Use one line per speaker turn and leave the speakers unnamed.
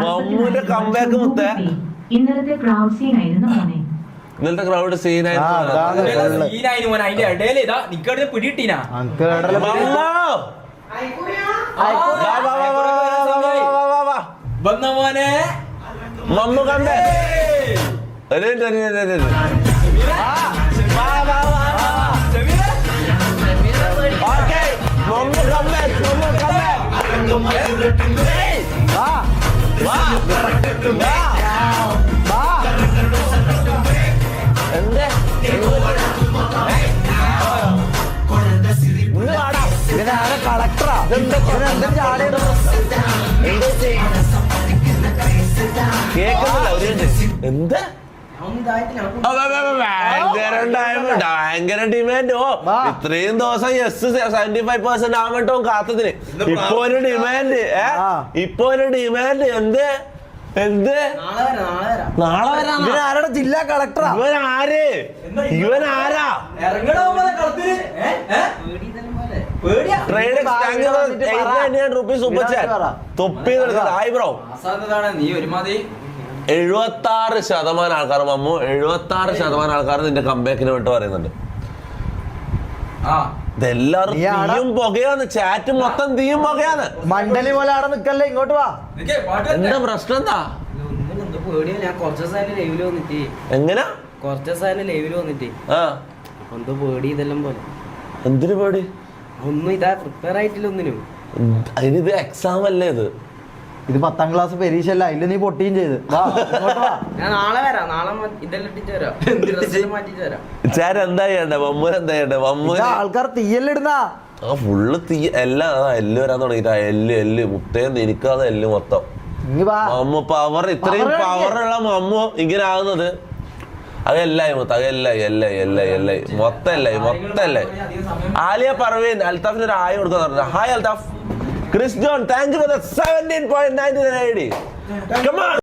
മമ്മൂന്റെ comeback മുത്തേ.
ഇന്നലത്തെ crowd scene ആയിരുന്നു മോനെ.
ഇന്നലത്തെ ക്രൗഡ് സീനായിരുന്നു.
പിടിയിട്ടീനാ മോനെ
മമ്മു കമ്പേ. മമ്മു കമ്പേ.
കളക്ടറാ
എന്താ ഭയങ്കര ഡിമാൻഡ്. ഇത്രയും ദിവസം യെസ് 75% ആവട്ടോ കാത്തതിന്. ഇപ്പൊ ഒരു ഡിമാൻഡ്. എന്ത് എന്ത് നാളെ വരാം.
ഇവനാരുടെ ജില്ലാ കളക്ടറാ.
ഇവനാരാ ട്രേഡ് ₹899 സൂപ്പർ ചാറ്റ്. തൊപ്പി ഹായ് ബ്രോ. 76% ആൾക്കാർ മമ്മു 76% ആൾക്കാർ നിന്റെ കംബാക്കിന് വേണ്ടി പറയുന്നുണ്ട്. ഇതെല്ലാരും തീയും പുകയാന്ന്. ചാറ്റ് മൊത്തം തീയും പുകയാന്ന്.
മണ്ടലി പോലെ അവിടെ നിക്കല്ലേ, ഇങ്ങോട്ട് വാ.
എന്താ പ്രശ്നം? എന്താ എങ്ങനാ
ലൈവില് വന്നിട്ട് എന്തോ പേടി ഇതെല്ലാം പോലെ.
എന്തിനു പേടി?
ഒന്നും ഇതാ പ്രിപ്പയർ ആയിട്ടില്ല ഒന്നിനും.
അതിനിത് എക്സാം അല്ലേ?
ഇത് 10ാം ക്ലാസ് പരീക്ഷ അല്ല. അതില് നീ പൊട്ടിയും ചെയ്ത്.
ഞാൻ നാളെ വരാം. നാളെ ഇതെല്ലാം ഇട്ടിട്ട് വരാം. മാറ്റിട്ട് വരാം.
ചാര എന്താ ചെയ്യണ്ടേ? മമ്മൂന് എന്താ ചെയ്യണ്ടേ? മമ്മൂന്
ആൾക്കാർ തീയല്ലിടുന്ന
ഫുള്ള് തീ എല്ലാം എല്ല് വരാൻ തുടങ്ങിട്ടാ. എല്ല് മുട്ടയും നിൽക്കാതെ എല്ല് മൊത്തം. മമ്മു പവർ, ഇത്രയും പവറുള്ള മമ്മു ഇങ്ങനെ ആകുന്നത് അതെല്ലായി മൊത്തം. ആലിയ പർവീൻ അൽത്താഫിന് ഒരു ആയി കൊടുക്കാൻ. Hi Althaf. Chris John, thank you for the 17.99 ID. Come on.